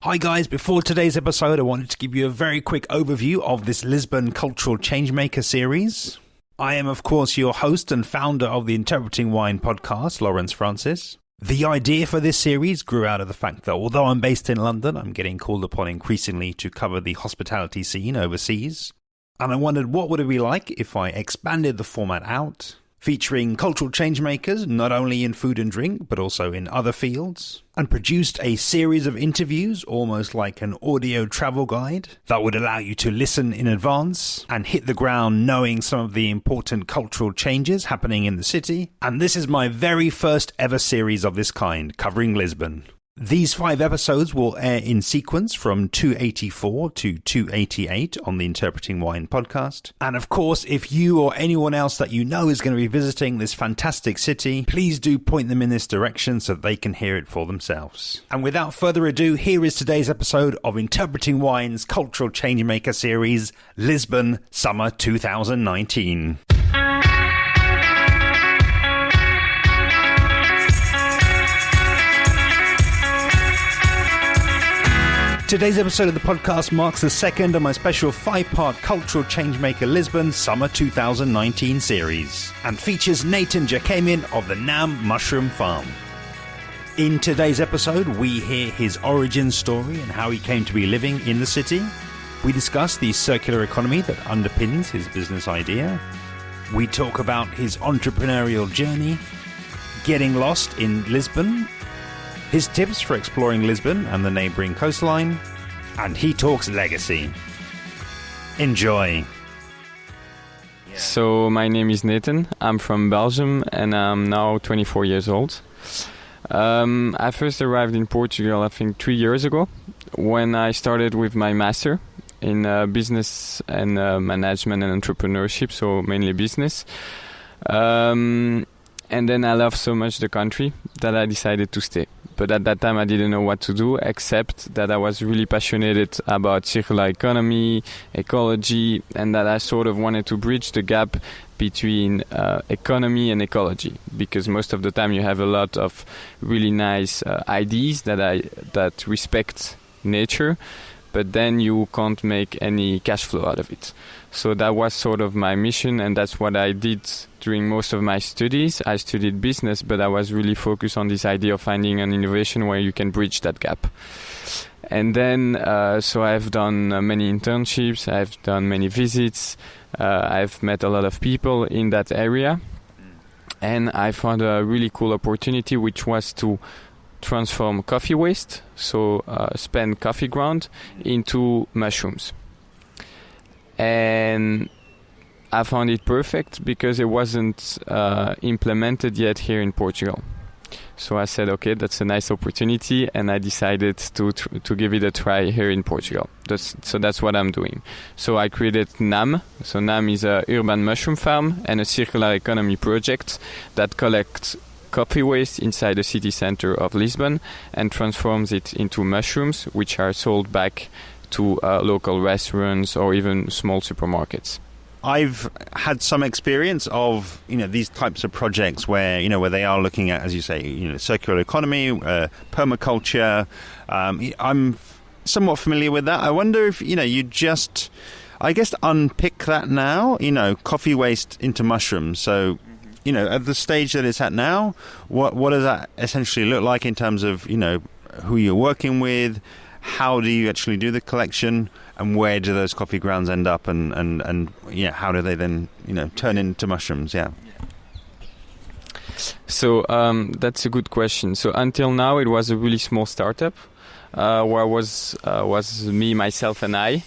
Hi guys, before today's episode I wanted to give you a very quick overview of this Lisbon Cultural Changemaker series. I am of course your host and founder of the Interpreting Wine podcast, Lawrence Francis. The idea for this series grew out of the fact that although I'm based in London, I'm getting called upon increasingly to cover the hospitality scene overseas. And I wondered what would it be like if I expanded the format out, featuring cultural changemakers not only in food and drink but also in other fields, and produced a series of interviews almost like an audio travel guide that would allow you to listen in advance and hit the ground knowing some of the important cultural changes happening in the city. And this is my very first ever series of this kind covering Lisbon. These 5 episodes will air in sequence from 284 to 288 on the Interpreting Wine podcast. And of course, if you or anyone else that you know is going to be visiting this fantastic city, please do point them in this direction so they can hear it for themselves. And without further ado, here is today's episode of Interpreting Wine's Cultural Changemaker series, Lisbon Summer 2019. Today's episode of the podcast marks the second of my special 5-part Cultural Changemaker Lisbon Summer 2019 series and features Natan Jacquemin of the Nam Mushroom Farm. In today's episode, we hear his origin story and how he came to be living in the city. We discuss the circular economy that underpins his business idea. We talk about his entrepreneurial journey, getting lost in Lisbon, his tips for exploring Lisbon and the neighbouring coastline, and he talks legacy. Enjoy. So my name is Natan, I'm from Belgium and I'm now 24 years old. I first arrived in Portugal I think 3 years ago when I started with my master in business and management and entrepreneurship, so mainly business. And then I loved so much the country that I decided to stay. But at that time, I didn't know what to do, except that I was really passionate about circular economy, ecology, and that I sort of wanted to bridge the gap between economy and ecology. Because most of the time, you have a lot of really nice ideas that respect nature, but then you can't make any cash flow out of it. So that was sort of my mission, and that's what I did during most of my studies. I studied business, but I was really focused on this idea of finding an innovation where you can bridge that gap. And then, so I've done many internships, I've done many visits, I've met a lot of people in that area, and I found a really cool opportunity, which was to transform coffee waste, so spend coffee ground, into mushrooms. And I found it perfect because it wasn't implemented yet here in Portugal. So I said, okay, that's a nice opportunity, and I decided to give it a try here in Portugal. So that's what I'm doing. So I created NAM. So NAM is a urban mushroom farm and a circular economy project that collects coffee waste inside the city center of Lisbon and transforms it into mushrooms, which are sold back to local restaurants or even small supermarkets. I've had some experience of, these types of projects where, where they are looking at, as you say, circular economy, permaculture. I'm somewhat familiar with that. I wonder if, you just, I guess, unpick that now, coffee waste into mushrooms. So, at the stage that it's at now, what does that essentially look like in terms of, who you're working with? How do you actually do the collection, and where do those coffee grounds end up, and how do they then turn into mushrooms? So that's a good question. So until now it was a really small startup where was me, myself and I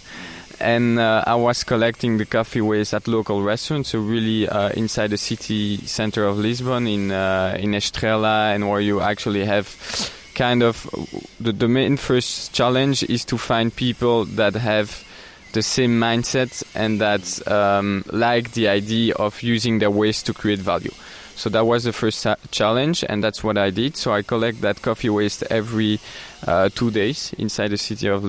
was collecting the coffee waste at local restaurants, so really inside the city center of Lisbon in Estrela, and where you actually have kind of the main first challenge is to find people that have the same mindset and that like the idea of using their waste to create value. So that was the first challenge, and that's what I did. So I collect that coffee waste every 2 days inside the city of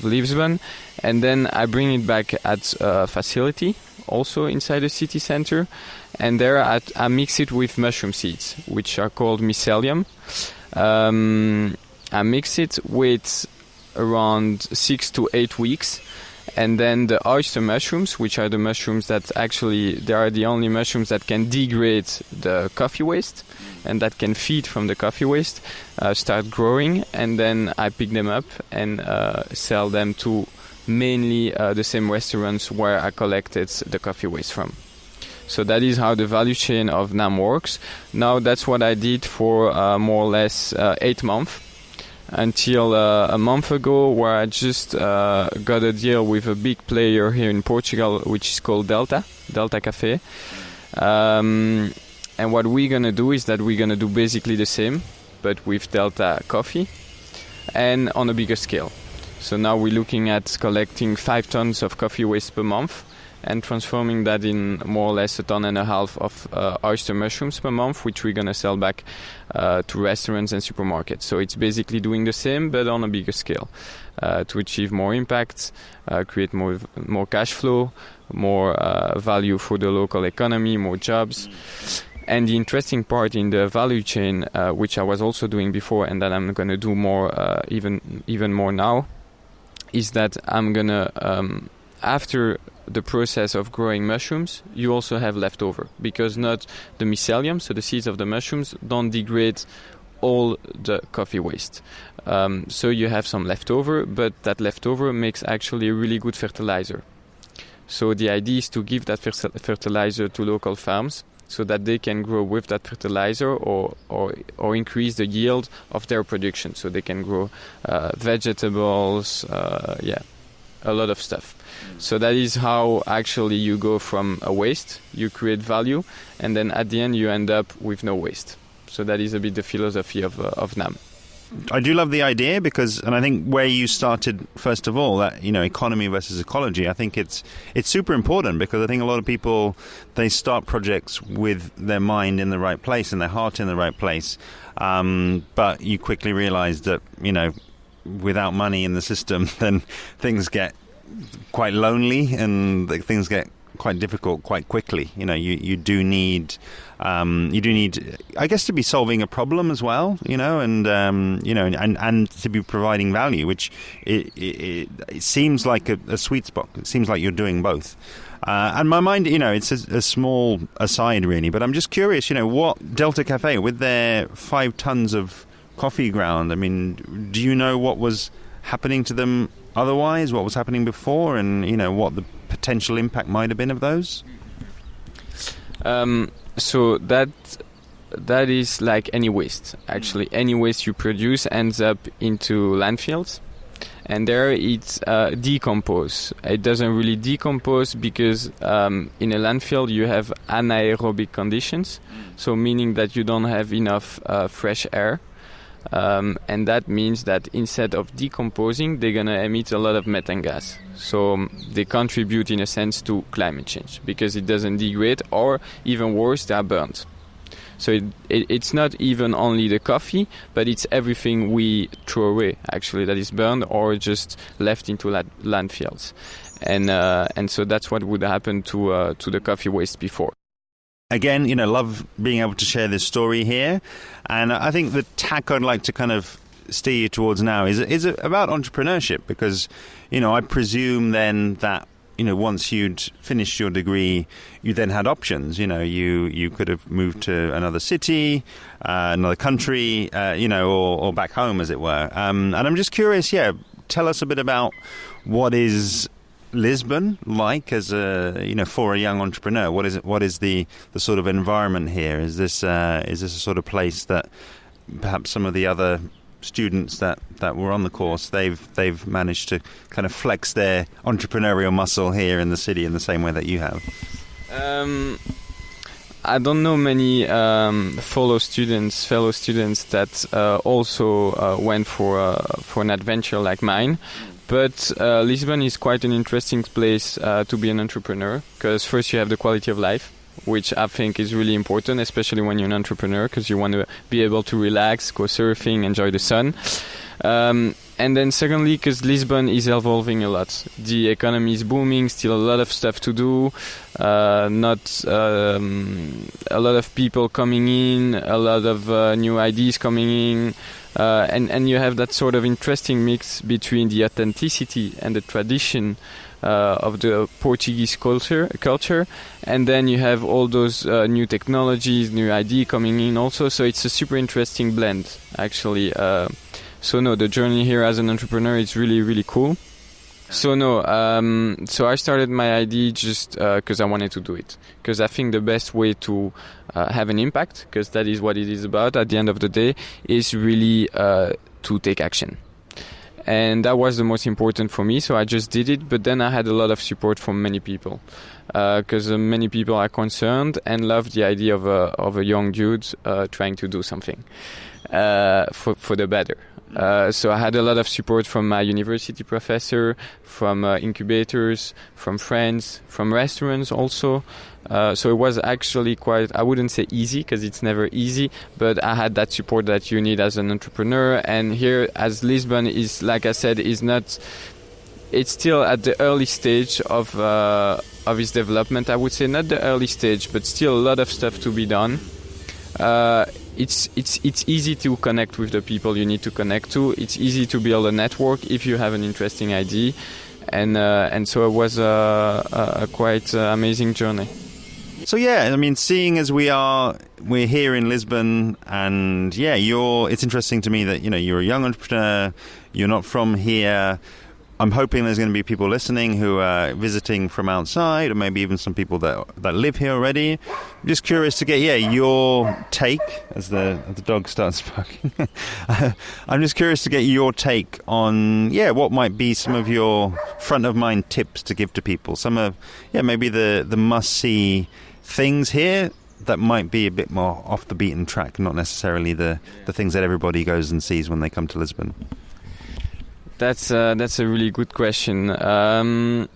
Lisbon, and then I bring it back at a facility also inside the city center, and there I mix it with mushroom seeds, which are called mycelium. I mix it with around 6 to 8 weeks. And then the oyster mushrooms, which are the mushrooms that actually, they are the only mushrooms that can degrade the coffee waste and that can feed from the coffee waste, start growing. And then I pick them up and sell them to mainly the same restaurants where I collected the coffee waste from. So that is how the value chain of NAM works. Now that's what I did for more or less 8 months. Until a month ago, where I just got a deal with a big player here in Portugal, which is called Delta Cafe. And what we're going to do is that we're going to do basically the same, but with Delta coffee and on a bigger scale. So now we're looking at collecting 5 tons of coffee waste per month and transforming that in more or less 1.5 tons of oyster mushrooms per month, which we're going to sell back to restaurants and supermarkets. So it's basically doing the same, but on a bigger scale, to achieve more impact, create more cash flow, more value for the local economy, more jobs. And the interesting part in the value chain, which I was also doing before and that I'm going to do more, even more now, is that I'm going to, after the process of growing mushrooms, you also have leftover, because not the mycelium, so the seeds of the mushrooms, don't degrade all the coffee waste. So you have some leftover, but that leftover makes actually a really good fertilizer. So the idea is to give that fertilizer to local farms so that they can grow with that fertilizer or increase the yield of their production. So they can grow vegetables, a lot of stuff. So that is how actually you go from a waste, you create value, and then at the end you end up with no waste. So that is a bit the philosophy of NAM. I do love the idea because, and I think where you started first of all, that economy versus ecology, I think it's super important, because I think a lot of people, they start projects with their mind in the right place and their heart in the right place, but you quickly realize that without money in the system, then things get quite lonely and things get quite difficult quite quickly. You do need, I guess, to be solving a problem as well, and to be providing value, which it seems like a sweet spot. It seems like you're doing both. And my mind, it's a small aside really, but I'm just curious, what Delta Cafe, with their 5 tons of coffee ground, I mean, do you know what was happening to them otherwise, what was happening before, and what the potential impact might have been of those? So that is like any waste. Actually, any waste you produce ends up into landfills, and there it's decompose. It doesn't really decompose because in a landfill you have anaerobic conditions, so meaning that you don't have enough fresh air. And that means that instead of decomposing, they're going to emit a lot of methane gas. So they contribute in a sense to climate change because it doesn't degrade, or even worse, they are burnt. So it's not even only the coffee, but it's everything we throw away, actually, that is burned or just left into landfills. And so that's what would happen to the coffee waste before. Again, love being able to share this story here. And I think the tack I'd like to kind of steer you towards now is about entrepreneurship, because, I presume then that, once you'd finished your degree, you then had options. You could have moved to another city, another country, or back home, as it were. And I'm just curious, tell us a bit about what is Lisbon like as for a young entrepreneur. What is the sort of environment here? Is this a sort of place that perhaps some of the other students that were on the course, they've managed to kind of flex their entrepreneurial muscle here in the city in the same way that you have? I don't know many fellow students that also went for an adventure like mine. But Lisbon is quite an interesting place to be an entrepreneur, because first you have the quality of life, which I think is really important, especially when you're an entrepreneur, because you want to be able to relax, go surfing, enjoy the sun. And then secondly, because Lisbon is evolving a lot. The economy is booming, still a lot of stuff to do, not a lot of people coming in, a lot of new ideas coming in. and you have that sort of interesting mix between the authenticity and the tradition of the Portuguese culture, and then you have all those new technologies, new ideas coming in also. So it's a super interesting blend, actually. So no, the journey here as an entrepreneur is really, really cool. So no, so I started my idea just because I wanted to do it. Because I think the best way to have an impact, because that is what it is about at the end of the day, is really to take action. And that was the most important for me, so I just did it. But then I had a lot of support from many people, because many people are concerned and love the idea of a young dude trying to do something for the better. So I had a lot of support from my university professor, from incubators, from friends, from restaurants also. So it was actually quite, I wouldn't say easy, because it's never easy, but I had that support that you need as an entrepreneur. And here, as Lisbon is, like I said, is not, it's still at the early stage of its development. I would say not the early stage, but still a lot of stuff to be done. It's easy to connect with the people you need to connect to. It's easy to build a network if you have an interesting idea, and so it was a quite amazing journey. So yeah, I mean, seeing as we're here in Lisbon, and yeah, it's interesting to me that you're a young entrepreneur, you're not from here. I'm hoping there's going to be people listening who are visiting from outside, or maybe even some people that live here already. I'm just curious to get your take as the dog starts barking. I'm just curious to get your take on what might be some of your front of mind tips to give to people. Some of maybe the must see things here that might be a bit more off the beaten track, not necessarily the things that everybody goes and sees when they come to Lisbon. That's a really good question. I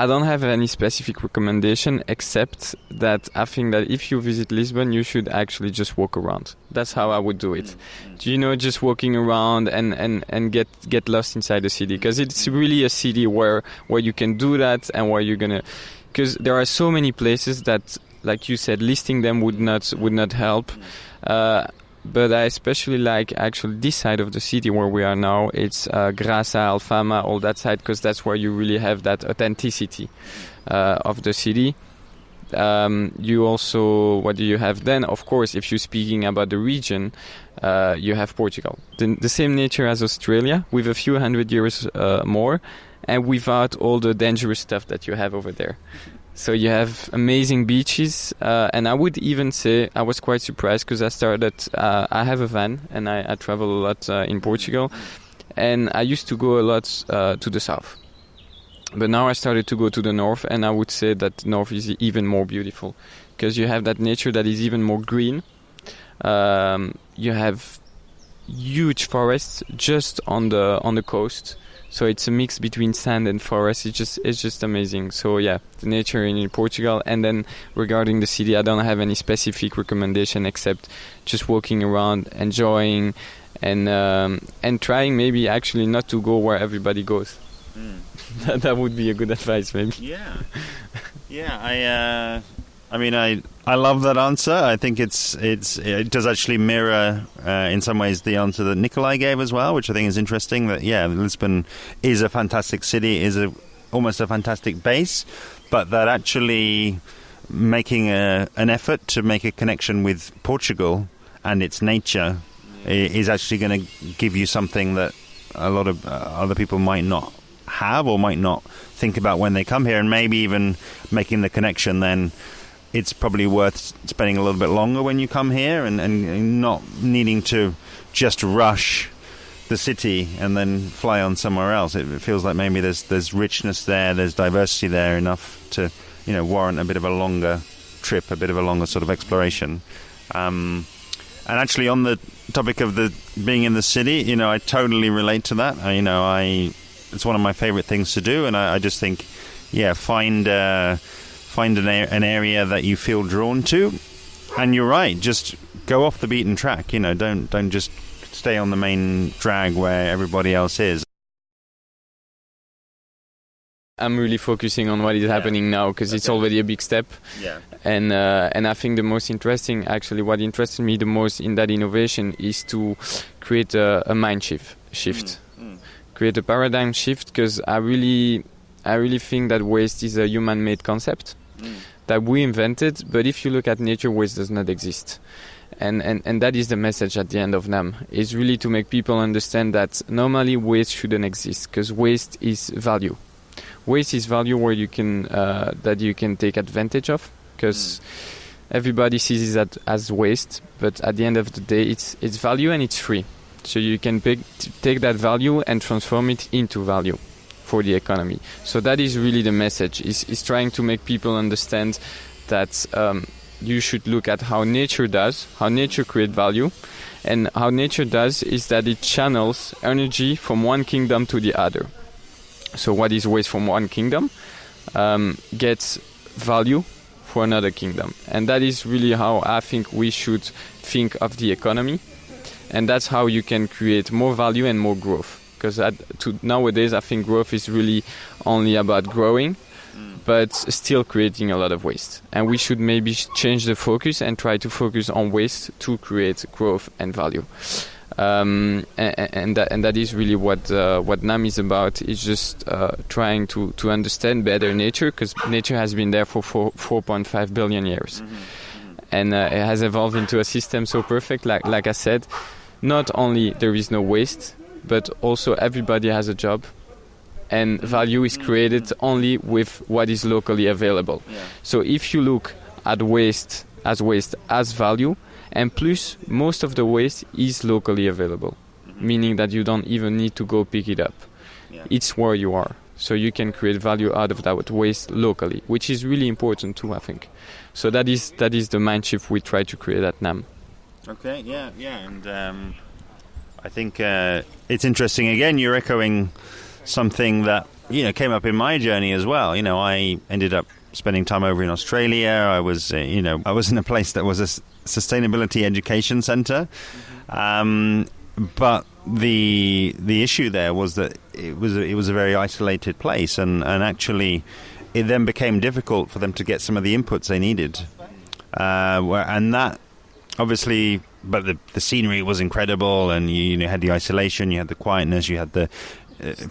don't have any specific recommendation, except that I think that if you visit Lisbon, you should actually just walk around. That's how I would do it. Just walking around and get lost inside the city, because it's really a city where you can do that, and where you're gonna, because there are so many places that, like you said, listing them would not help. But I especially like actually this side of the city where we are now. It's Grasa, Fama, all that side, because that's where you really have that authenticity of the city. You also, what do you have then? Of course, if you're speaking about the region, you have Portugal. The same nature as Australia, with a few hundred years more, and without all the dangerous stuff that you have over there. So you have amazing beaches, and I would even say I was quite surprised, because I have a van and I travel a lot in Portugal, and I used to go a lot to the south. But now I started to go to the north, and I would say that north is even more beautiful, because you have that nature that is even more green. You have huge forests just on the coast. So it's a mix between sand and forest. It's just amazing. So yeah, the nature in Portugal. And then regarding the city, I don't have any specific recommendation, except just walking around, enjoying, and trying maybe actually not to go where everybody goes. That would be a good advice, maybe. Yeah. I love that answer. I think it does actually mirror in some ways the answer that Nikolai gave as well, which I think is interesting. That Lisbon is a fantastic city, is almost a fantastic base, but that actually making an effort to make a connection with Portugal and its nature is actually going to give you something that a lot of other people might not have or might not think about when they come here, and maybe even making the connection then. It's probably worth spending a little bit longer when you come here, and not needing to just rush the city and then fly on somewhere else. It feels like maybe there's richness there, there's diversity there enough to warrant a bit of a longer trip, a bit of a longer sort of exploration. And actually, on the topic of the being in the city, I totally relate to that. It's one of my favorite things to do, and I just think, find an area that you feel drawn to, and you're right, just go off the beaten track. Don't just stay on the main drag where everybody else is. I'm really focusing on what is happening now because it's already a big step. Yeah. And I think the most interesting, actually, what interested me the most in that innovation is to create a mind shift. Create a paradigm shift, because I really think that waste is a human-made concept that we invented. But if you look at nature, waste does not exist. And that is the message at the end of NAM, is really to make people understand that normally waste shouldn't exist, because waste is value. Waste is value where you can that you can take advantage of, because everybody sees it as waste, but at the end of the day it's value and it's free. So you can take that value and transform it into value for the economy. So that is really the message, is trying to make people understand that you should look at how nature creates value, and how nature does is that it channels energy from one kingdom to the other. So what is waste from one kingdom gets value for another kingdom. And that is really how I think we should think of the economy. And that's how you can create more value and more growth. Because nowadays I think growth is really only about growing, but still creating a lot of waste. And we should maybe change the focus and try to focus on waste to create growth and value. And that is really what NAM is about. It's just trying to understand better nature, because nature has been there for 4.5 billion years, and it has evolved into a system so perfect. Like I said, not only there is no waste, but also everybody has a job, and value is created only with what is locally available. Yeah. So if you look at waste as value, and plus, most of the waste is locally available, meaning that you don't even need to go pick it up. Yeah. It's where you are. So you can create value out of that waste locally, which is really important too, I think. So that is the mind shift we try to create at NAM. Okay, yeah. And I think it's interesting. Again, you're echoing something that, came up in my journey as well. I ended up spending time over in Australia. I was in a place that was a sustainability education center, but the issue there was that it was a very isolated place, and actually it then became difficult for them to get some of the inputs they needed, and that obviously. But the scenery was incredible, and you had the isolation, you had the quietness, you had the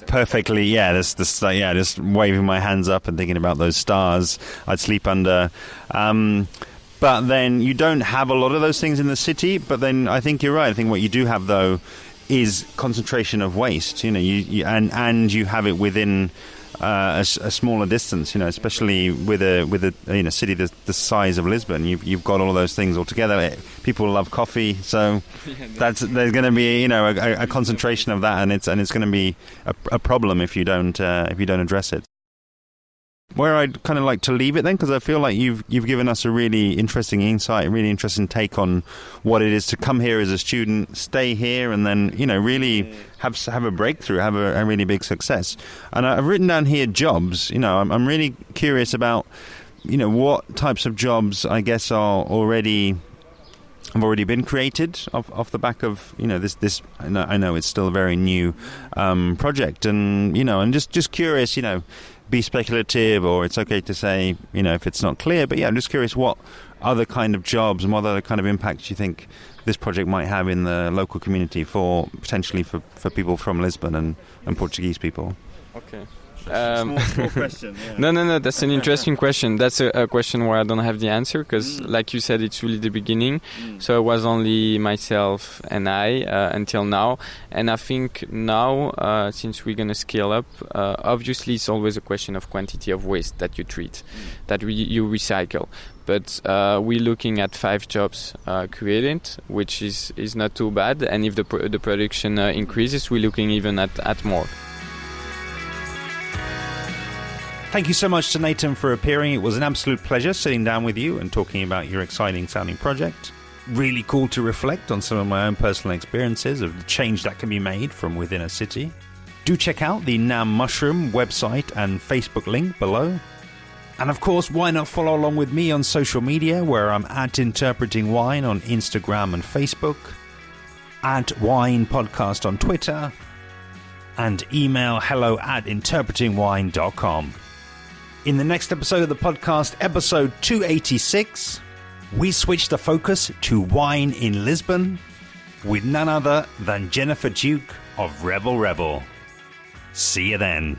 perfectly, just waving my hands up and thinking about those stars I'd sleep under. But then you don't have a lot of those things in the city. But then I think you're right. I think what you do have, though, is concentration of waste. You have it within a smaller distance. Especially with a city the size of Lisbon, you've got all of those things all together. People love coffee, so there's going to be a concentration of that, and it's going to be a problem if you don't address it. Where I'd kind of like to leave it then, because I feel like you've given us a really interesting insight, a really interesting take on what it is to come here as a student, stay here, and then really have a breakthrough, have a really big success. And I've written down here jobs. I'm really curious about what types of jobs I guess have already been created off the back of this. I know it's still a very new project, and and just curious. Be speculative, or it's okay to say, if it's not clear. But I'm just curious what other kind of jobs and what other kind of impacts you think this project might have in the local community potentially for people from Lisbon and Portuguese people. Okay. Small question. Yeah. No, that's an interesting question. That's a question where I don't have the answer, because like you said, it's really the beginning. So it was only myself and I until now. And I think now, since we're going to scale up, obviously it's always a question of quantity of waste that you treat, that you recycle. But we're looking at 5 jobs created, which is not too bad. And if the production increases, we're looking even at more. Thank you so much to Natan for appearing. It was an absolute pleasure sitting down with you and talking about your exciting sounding project. Really cool to reflect on some of my own personal experiences of the change that can be made from within a city. Do check out the NAM Mushroom website and Facebook link below. And of course, why not follow along with me on social media, where I'm at Interpreting Wine on Instagram and Facebook, at Wine Podcast on Twitter, and email hello@interpretingwine.com. In the next episode of the podcast, episode 286, we switch the focus to wine in Lisbon with none other than Jennifer Duke of Rebel Rebel. See you then.